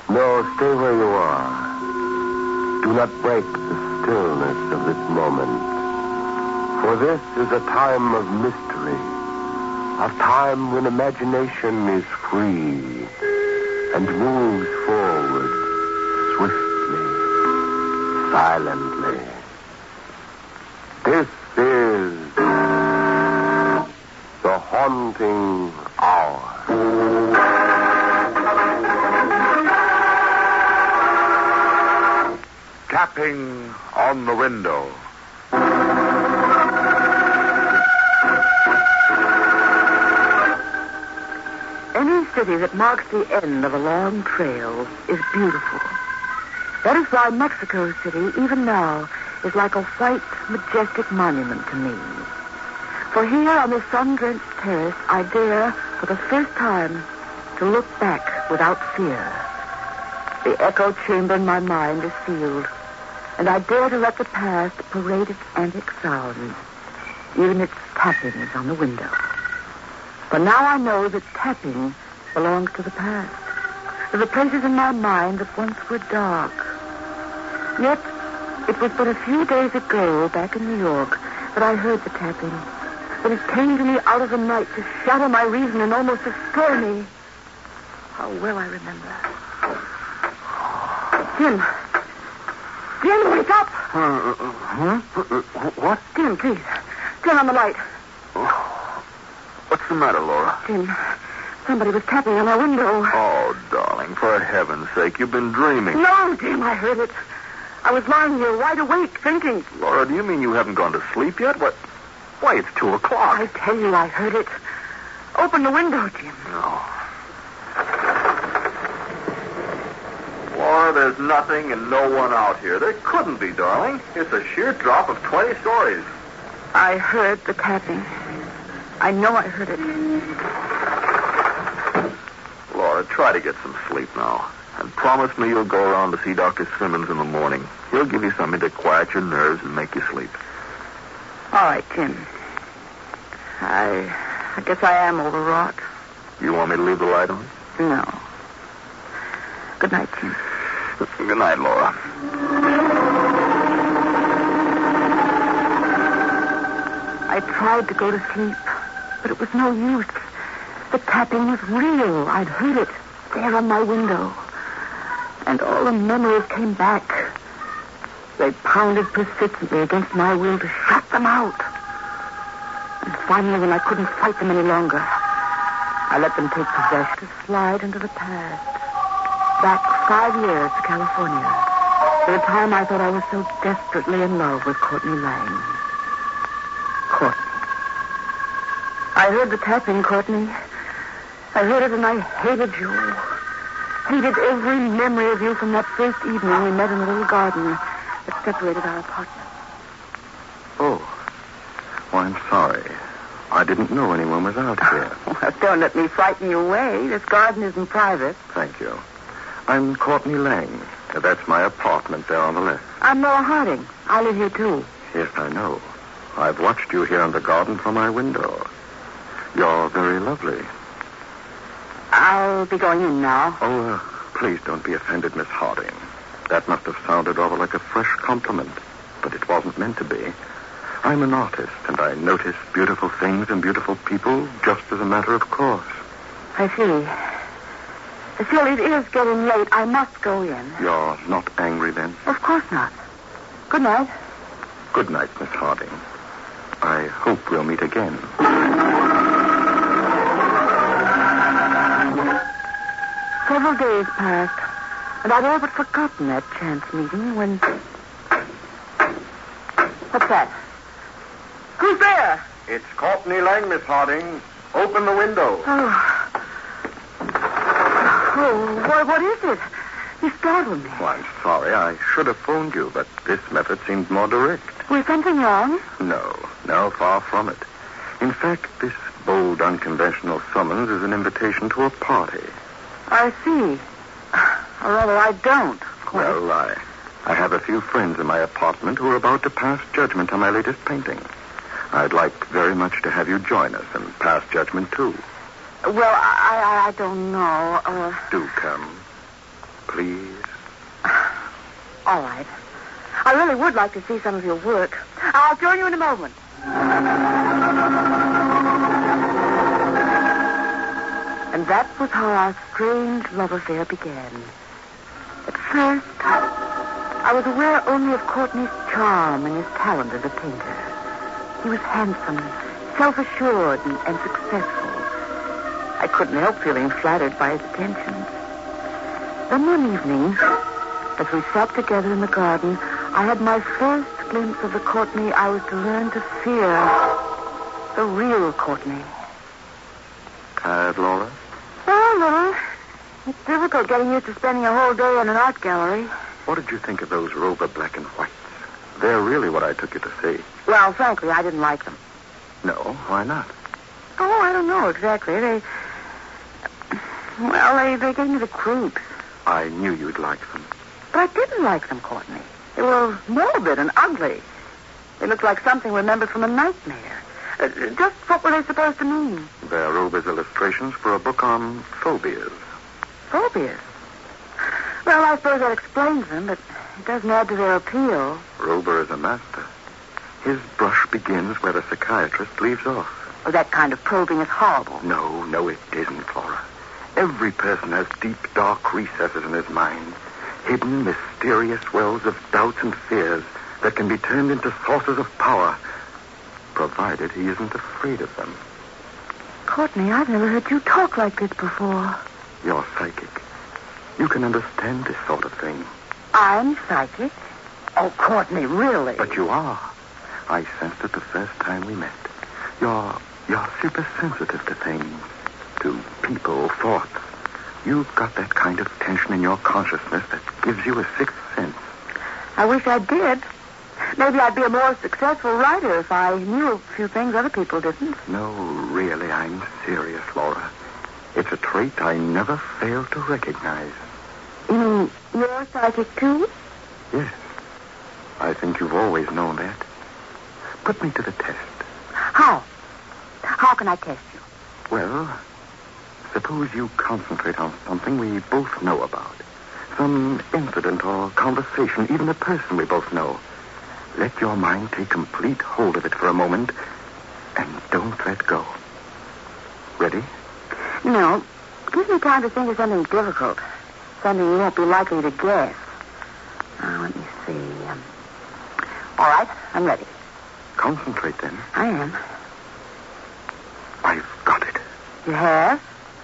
No, stay where you are. Do not break the stillness of this moment. For this is a time of mystery. A time when imagination is free and moves forward swiftly, silently. This is the haunting hour. Tapping on the window. Any city that marks the end of a long trail is beautiful. That is why Mexico City, even now, is like a white, majestic monument to me. For here on the sun-drenched terrace, I dare, for the first time, to look back without fear. The echo chamber in my mind is sealed, and I dare to let the past parade its antic sounds, even its tappings on the window. For now I know that tapping belongs to the past, to the places in my mind that once were dark. Yet, it was but a few days ago, back in New York, that I heard the tapping, that it came to me out of the night to shatter my reason and almost destroy me. How well I remember. Jim! Jim, wake up! What? Jim, please, turn on the light. What's the matter, Laura? Jim, somebody was tapping on my window. Oh, darling, for heaven's sake, you've been dreaming. No, Jim, I heard it. I was lying here wide awake, thinking. Laura, do you mean you haven't gone to sleep yet? What? Why, it's 2:00. I tell you, I heard it. Open the window, Jim. No. Laura, there's nothing and no one out here. There couldn't be, darling. It's a sheer drop of 20 stories. I heard the tapping. I know I heard it. Laura, try to get some sleep now. And promise me you'll go around to see Dr. Simmons in the morning. He'll give you something to quiet your nerves and make you sleep. All right, Jim. I guess I am overwrought. You want me to leave the light on? No. Good night, Jim. Good night, Laura. I tried to go to sleep, but it was no use. The tapping was real. I'd heard it there on my window. And all the memories came back. They pounded persistently against my will to shut them out. And finally, when I couldn't fight them any longer, I let them take possession to slide into the past. Back 5 years to California. To the time I thought I was so desperately in love with Courtney Lang. Courtney. I heard the tapping, Courtney. I heard it and I hated you. Hated every memory of you from that first evening we met in the little garden that separated our apartments. Oh. Well, I'm sorry. I didn't know anyone was out here. Well, don't let me frighten you away. This garden isn't private. Thank you. I'm Courtney Lang. That's my apartment there on the left. I'm Laura Harding. I live here, too. Yes, I know. I've watched you here in the garden from my window. You're very lovely. I'll be going in now. Oh, please don't be offended, Miss Harding. That must have sounded rather like a fresh compliment, but it wasn't meant to be. I'm an artist, and I notice beautiful things and beautiful people just as a matter of course. I see. Still, it is getting late. I must go in. You're not angry, then? Of course not. Good night. Good night, Miss Harding. I hope we'll meet again. Several days passed, and I'd all but forgotten that chance meeting when... What's that? Who's there? It's Courtney Lang, Miss Harding. Open the window. Oh, what is it? You startled me. Well, I'm sorry. I should have phoned you, but this method seemed more direct. Was something wrong? No, far from it. In fact, this bold, unconventional summons is an invitation to a party. I see. Or rather, I don't. Well, I have a few friends in my apartment who are about to pass judgment on my latest painting. I'd like very much to have you join us and pass judgment, too. Well, I don't know. Do come. please? All right. I really would like to see some of your work. I'll join you in a moment. And that was how our strange love affair began. At first, I was aware only of Courtney's charm and his talent as a painter. He was handsome, self-assured, and successful. I couldn't help feeling flattered by his attentions. Then one evening, as we sat together in the garden, I had my first glimpse of the Courtney I was to learn to fear. The real Courtney. Tired, Laura? Oh, no. It's difficult getting used to spending a whole day in an art gallery. What did you think of those Rover black and whites? They're really what I took you to see. Well, frankly, I didn't like them. No, why not? Oh, I don't know exactly. They gave me the creeps. I knew you'd like them. But I didn't like them, Courtney. They were morbid and ugly. They looked like something remembered from a nightmare. Just what were they supposed to mean? They're Rover's illustrations for a book on phobias. Phobias? Well, I suppose that explains them, but it doesn't add to their appeal. Rover is a master. His brush begins where the psychiatrist leaves off. Oh, that kind of probing is horrible. No, it isn't, Flora. Every person has deep, dark recesses in his mind. Hidden, mysterious wells of doubts and fears that can be turned into sources of power, provided he isn't afraid of them. Courtney, I've never heard you talk like this before. You're psychic. You can understand this sort of thing. I'm psychic? Oh, Courtney, really? But you are. I sensed it the first time we met. You're super sensitive to things, to people, thoughts. You've got that kind of tension in your consciousness that gives you a sixth sense. I wish I did. Maybe I'd be a more successful writer if I knew a few things other people didn't. No, really, I'm serious, Laura. It's a trait I never fail to recognize. You mean you're psychic, too? Yes. I think you've always known that. Put me to the test. How? How can I test you? Well, suppose you concentrate on something we both know about. Some incident or conversation, even a person we both know. Let your mind take complete hold of it for a moment, and don't let go. Ready? No. Give me time to think of something difficult. Something you won't be likely to guess. Now, let me see. All right, I'm ready. Concentrate, then. I am. I've got it. You have?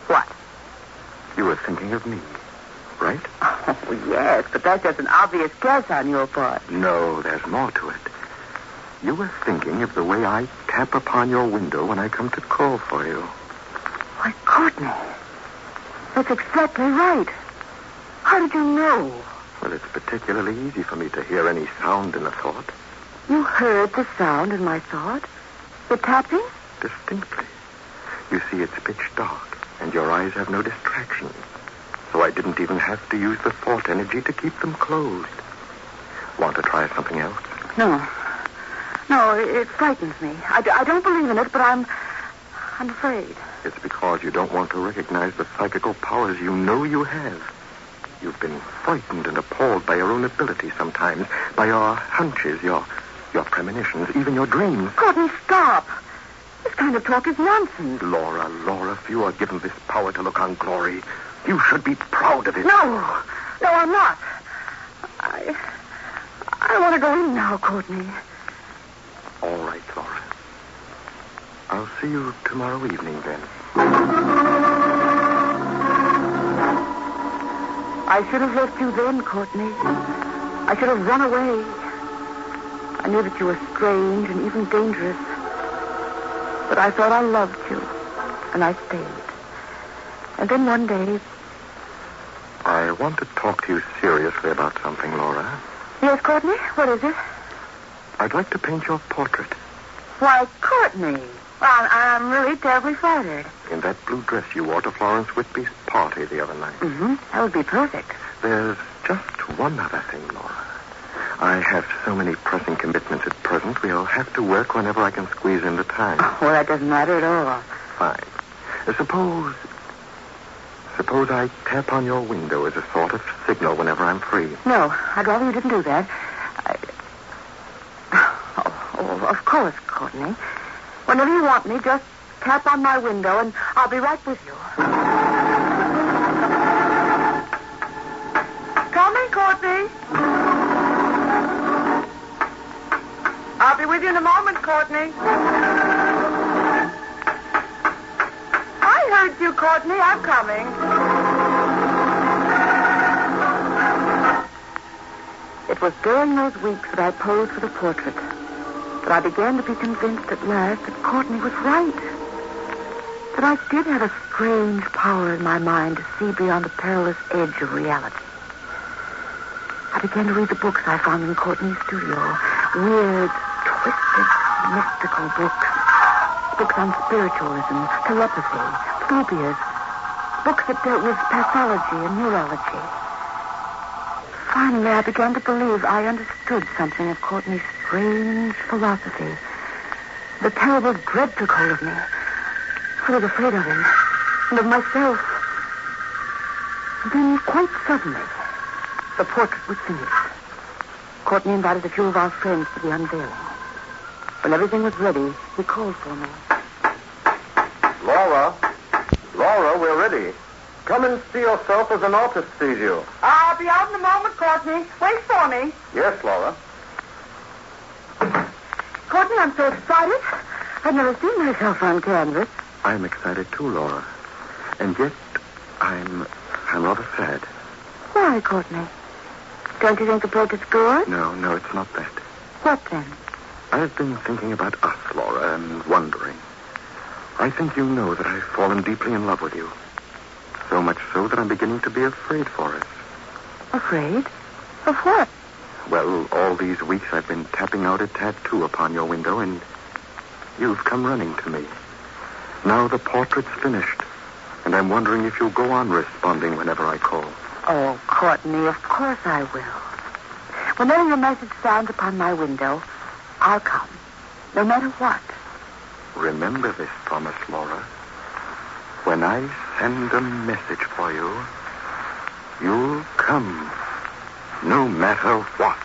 What? You were thinking of me, right? Oh, yes, but that's just an obvious guess on your part. No, there's more to it. You were thinking of the way I tap upon your window when I come to call for you. Why, Courtney, that's exactly right. How did you know? Well, it's particularly easy for me to hear any sound in a thought. You heard the sound in my thought? The tapping? Distinctly. You see, it's pitch dark, and your eyes have no distraction. So I didn't even have to use the thought energy to keep them closed. Want to try something else? No, it frightens me. I don't believe in it, but I'm afraid. It's because you don't want to recognize the psychical powers you know you have. You've been frightened and appalled by your own ability sometimes, by your hunches, your premonitions, even your dreams. Courtney, stop. This kind of talk is nonsense. Laura, if you are given this power to look on glory, you should be proud of it. No, I'm not. I want to go in now, Courtney. All right, Laura. I'll see you tomorrow evening, then. I should have left you then, Courtney. I should have run away. I knew that you were strange and even dangerous. But I thought I loved you, and I stayed. And then one day... I want to talk to you seriously about something, Laura. Yes, Courtney? What is it? I'd like to paint your portrait. Why, Courtney. Well, I'm really terribly flattered. In that blue dress you wore to Florence Whitby's party the other night. Mm-hmm. That would be perfect. There's just one other thing, Laura. I have so many pressing commitments at present, we'll have to work whenever I can squeeze in the time. Oh, well, that doesn't matter at all. Fine. Suppose I tap on your window as a sort of signal know whenever I'm free. No, I'd rather you didn't do that. Oh, of course, Courtney. Whenever you want me, just tap on my window and I'll be right with you. Coming, Courtney. I'll be with you in a moment, Courtney. I heard you, Courtney. I'm coming. It was during those weeks that I posed for the portrait that I began to be convinced at last that Courtney was right. That I did have a strange power in my mind to see beyond the perilous edge of reality. I began to read the books I found in Courtney's studio. Weird, twisted, mystical books. Books on spiritualism, telepathy, phobias. Books that dealt with pathology and neurology. Finally, I began to believe I understood something of Courtney's strange philosophy. The terrible dread took hold of me. I was afraid of him and of myself. Then, quite suddenly, the portrait was finished. Courtney invited a few of our friends to the unveiling. When everything was ready, he called for me. Laura, we're ready. Come and see yourself as an artist sees you. I'll be out in a moment, Courtney. Wait for me. Yes, Laura. Courtney, I'm so excited. I've never seen myself on canvas. I'm excited too, Laura. And yet, I'm rather sad. Why, Courtney? Don't you think the portrait's good? No, it's not that. What then? I've been thinking about us, Laura, and wondering. I think you know that I've fallen deeply in love with you. So much so that I'm beginning to be afraid for us. Afraid? Of what? Well, all these weeks I've been tapping out a tattoo upon your window, and you've come running to me. Now the portrait's finished, and I'm wondering if you'll go on responding whenever I call. Oh, Courtney, of course I will. Whenever your message sounds upon my window, I'll come, no matter what. Remember this promise, Laura. When I send a message for you, you'll come, no matter what.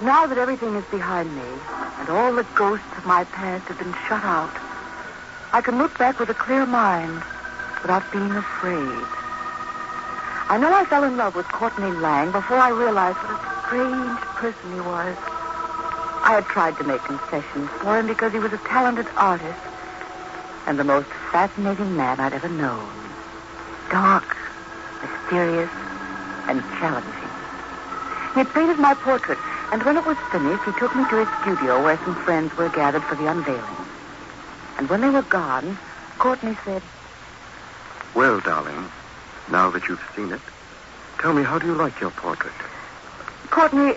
Now that everything is behind me, and all the ghosts of my past have been shut out, I can look back with a clear mind without being afraid. I know I fell in love with Courtney Lang before I realized what a strange person he was. I had tried to make concessions for him because he was a talented artist and the most fascinating man I'd ever known. Dark, mysterious, and challenging. He had painted my portrait, and when it was finished, he took me to his studio where some friends were gathered for the unveiling. And when they were gone, Courtney said, Well, darling, now that you've seen it, tell me, how do you like your portrait? Courtney,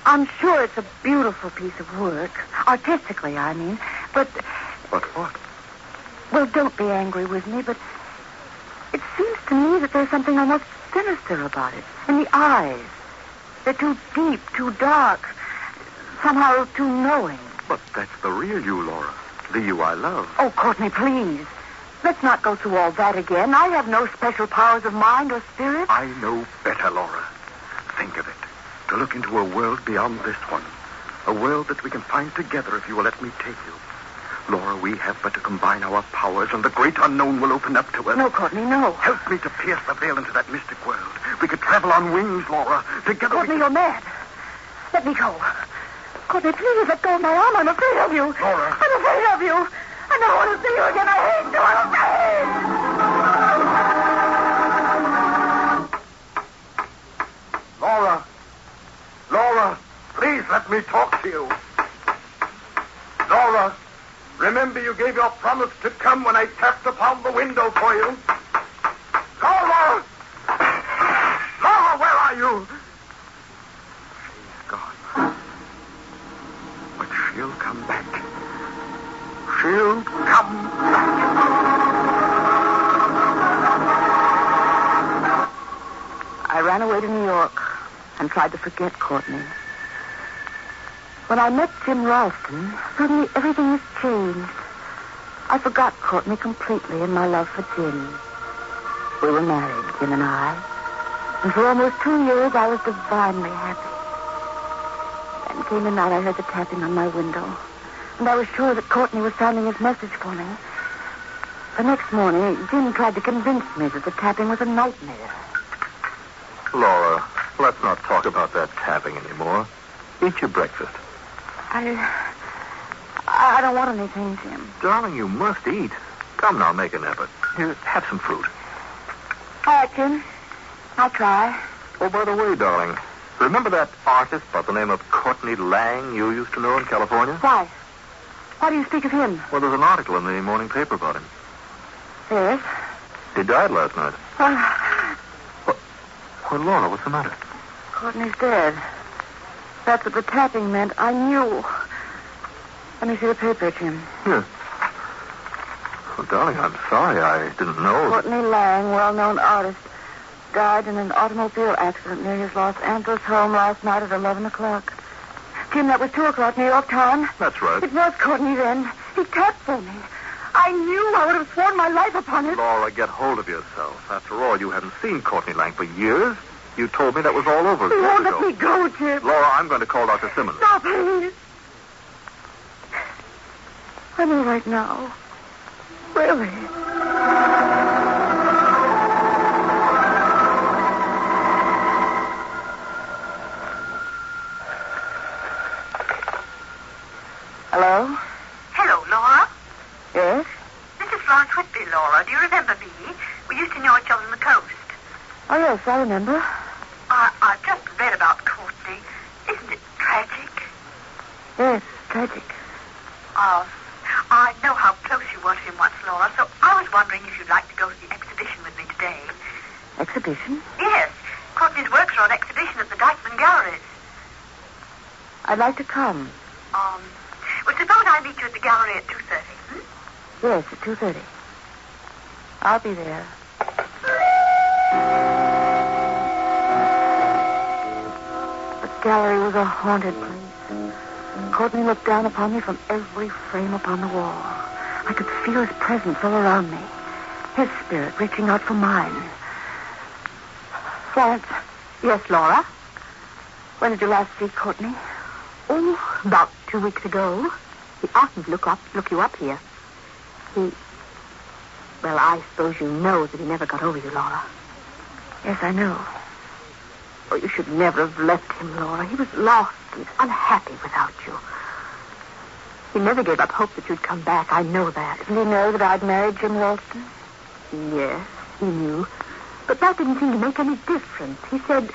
I'm sure it's a beautiful piece of work. Artistically, I mean. But what? Well, don't be angry with me, but it seems to me that there's something almost sinister about it. In the eyes. They're too deep, too dark, somehow too knowing. But that's the real you, Laura. The you I love. Oh, Courtney, please. Let's not go through all that again. I have no special powers of mind or spirit. I know better, Laura. Think of it. To look into a world beyond this one. A world that we can find together if you will let me take you. Laura, we have but to combine our powers and the great unknown will open up to us. No, Courtney, no. Help me to pierce the veil into that mystic world. We could travel on wings, Laura. Together Courtney, you're mad. Let me go. Courtney, please let go of my arm. I'm afraid of you. Laura. I'm afraid of you. I never want to see you again. I hate you. I'm afraid. Laura, please let me talk to you. Laura, remember you gave your promise to come when I tapped upon the window for you. Laura! Laura, where are you? She's gone. But she'll come back. She'll come back. I ran away to New York and tried to forget Courtney. When I met Jim Ralston, suddenly everything was changed. I forgot Courtney completely in my love for Jim. We were married, Jim and I. And for almost 2 years, I was divinely happy. Then came the night I heard the tapping on my window. And I was sure that Courtney was sounding his message for me. The next morning, Jim tried to convince me that the tapping was a nightmare. Laura, let's not talk about that tapping anymore. Eat your breakfast. I don't want anything, Jim. Darling, you must eat. Come now, make an effort. Here, have some fruit. All right, Jim. I'll try. Oh, by the way, darling, remember that artist by the name of Courtney Lang you used to know in California? Why? Why do you speak of him? Well, there's an article in the morning paper about him. Yes. He died last night. Well, Laura, what's the matter? Courtney's dead. That's what the tapping meant. I knew. Let me see the paper, Jim. Here. Oh, darling, I'm sorry. I didn't know. Courtney Lang, well-known artist, died in an automobile accident near his Los Angeles home last night at 11 o'clock. Jim, that was 2 o'clock New York time. That's right. It was Courtney then. He tapped for me. I knew I would have sworn my life upon it. Laura, get hold of yourself. After all, you haven't seen Courtney Lang for years. You told me that was all over. He won't let me go, Jim. Laura, I'm going to call Dr. Simmons. No, please. I'm all right now. Really. Hello? Hello, Laura. Yes? This is Florence Whitby, Laura. Do you remember me? We used to know each other on the coast. Oh, yes, I remember. I've just read about Courtney. Isn't it tragic? Yes, tragic. I know how close you were to him once, Laura, so I was wondering if you'd like to go to the exhibition with me today. Exhibition? Yes. Courtney's works are on exhibition at the Dykeman Galleries. I'd like to come. Well, suppose I meet you at the gallery at 2:30, Yes, at 2:30. I'll be there. The gallery was a haunted place. Courtney looked down upon me from every frame upon the wall. I could feel his presence all around me, his spirit reaching out for mine. Florence. Yes, Laura? When did you last see Courtney? Oh, about 2 weeks ago. He oughtn't look you up here. Well, I suppose you know that he never got over you, Laura. Yes, I know. Oh, you should never have left him, Laura. He was lost and unhappy without you. He never gave up hope that you'd come back. I know that. Didn't he know that I'd married Jim Ralston? Yes, he knew. But that didn't seem to make any difference. He said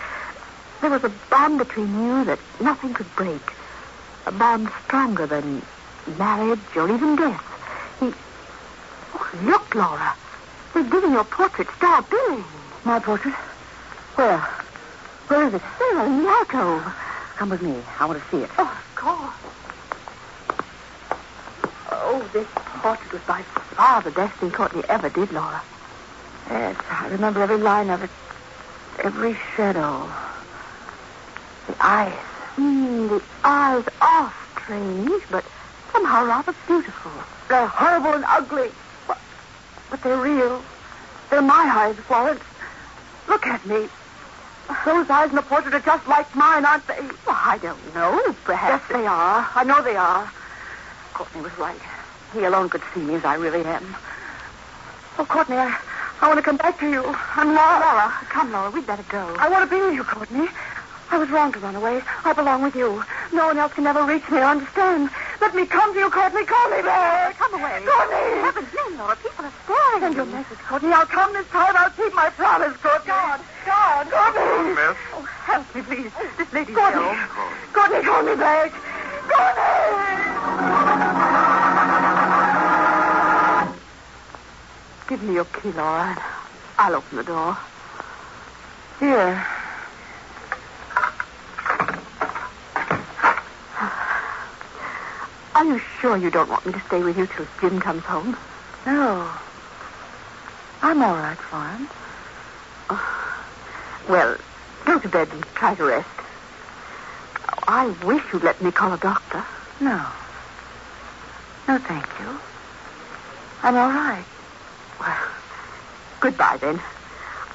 there was a bond between you that nothing could break. A bond stronger than marriage or even death. Oh, look, Laura. They're giving your portrait star billing. My portrait? Where? Where is it? There, in the alcove. Come with me. I want to see it. Oh, of course. Oh, this portrait was by far the best thing Courtney ever did, Laura. Yes, I remember every line of it. Every shadow. The eyes. The eyes are strange, but somehow rather beautiful. They're horrible and ugly. But they're real. They're my eyes, Florence. Look at me. Those eyes in the portrait are just like mine, aren't they? Well, I don't know. Perhaps. Yes, they are. I know they are. Courtney was right. He alone could see me as I really am. Oh, Courtney, I want to come back to you. I'm lost. Laura, come, Laura. We'd better go. I want to be with you, Courtney. I was wrong to run away. I belong with you. No one else can ever reach me or understand. Let me come to you, Courtney. Call me back. Come away. Courtney. Heaven's name, Laura. People are staring. Send your message, Courtney. I'll come this time. I'll keep my promise, Courtney. God, Courtney. Miss? Oh, help me, please. This lady's Courtney. ill. Courtney, call me back. Courtney! Give me your key, Laura, and I'll open the door. Here. Are you sure you don't want me to stay with you till Jim comes home? No. I'm all right, Florence. Oh. Well, go to bed and try to rest. Oh, I wish you'd let me call a doctor. No. No, thank you. I'm all right. Well, goodbye, then.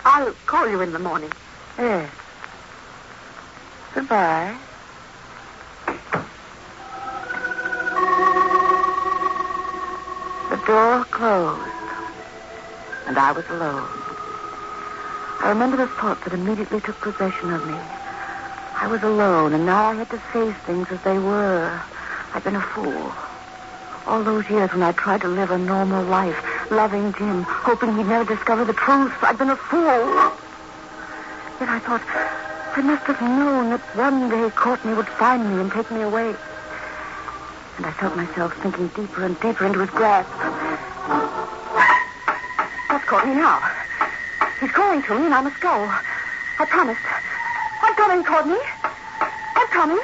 I'll call you in the morning. Yes. Goodbye. The door closed, and I was alone. I remember the thought that immediately took possession of me. I was alone, and now I had to face things as they were. I'd been a fool. All those years when I tried to live a normal life, loving Jim, hoping he'd never discover the truth, I'd been a fool. Yet I thought, I must have known that one day Courtney would find me and take me away. And I felt myself sinking deeper and deeper into his grasp. That's Courtney now. He's calling to me, and I must go. I promised. I'm coming, Courtney. I'm coming.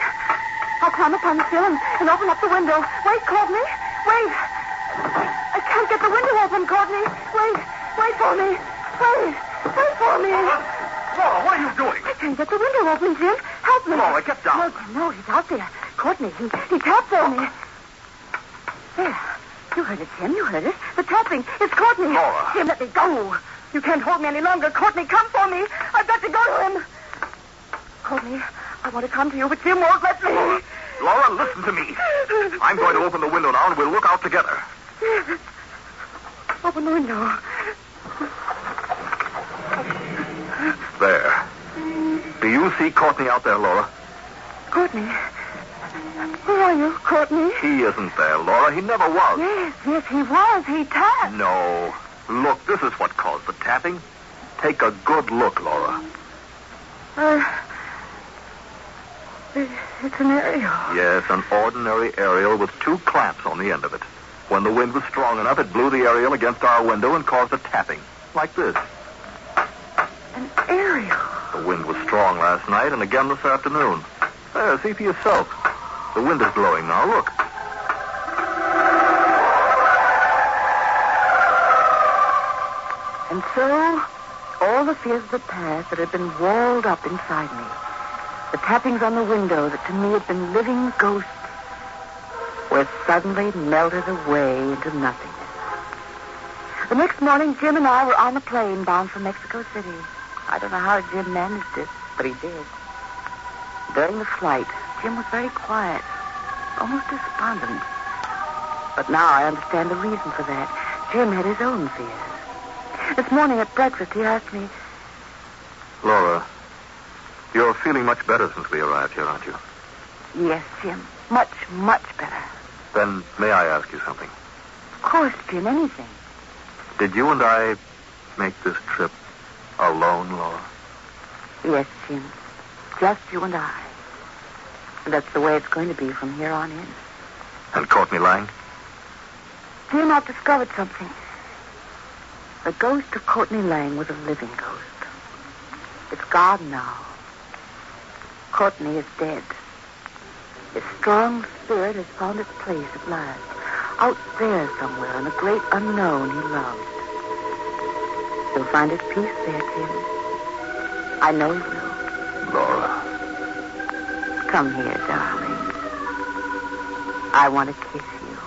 I'll climb upon the sill and open up the window. Wait, Courtney. Wait. I can't get the window open, Courtney. Wait. Wait for me. Wait. Wait for me. Laura, what are you doing? I can't get the window open, Jim. Help me. Laura, get down. No, he's out there. Courtney, he tapped for me. There. You heard it, Jim. You heard it. The tapping. It's Courtney. Laura. Jim, let me go. You can't hold me any longer. Courtney, come for me. I've got to go to him. Courtney, I want to come to you, but Jim won't let me. Laura, listen to me. I'm going to open the window now, and we'll look out together. Open the window. There. Do you see Courtney out there, Laura? Courtney. Where are you, Courtney? He isn't there, Laura. He never was. Yes, he was. He tapped. No. Look, this is what caused the tapping. Take a good look, Laura. It's an aerial. Yes, an ordinary aerial with two clamps on the end of it. When the wind was strong enough, it blew the aerial against our window and caused a tapping. Like this. An aerial? The wind was strong last night and again this afternoon. There, see for yourself. The wind is blowing now. Look. And so, all the fears of the past that had been walled up inside me, the tappings on the window that to me had been living ghosts, were suddenly melted away into nothingness. The next morning, Jim and I were on a plane bound for Mexico City. I don't know how Jim managed it, but he did. During the flight, Jim was very quiet, almost despondent. But now I understand the reason for that. Jim had his own fears. This morning at breakfast, he asked me... Laura, you're feeling much better since we arrived here, aren't you? Yes, Jim. Much, much better. Then may I ask you something? Of course, Jim, anything. Did you and I make this trip alone, Laura? Yes, Jim. Just you and I. And that's the way it's going to be from here on in. And Courtney Lang? Jim, I've discovered something. The ghost of Courtney Lang was a living ghost. It's gone now. Courtney is dead. His strong spirit has found its place at last. Out there somewhere in the great unknown he loved. He'll find his peace there, Jim. I know he will. Laura. Come here, darling. I want to kiss you.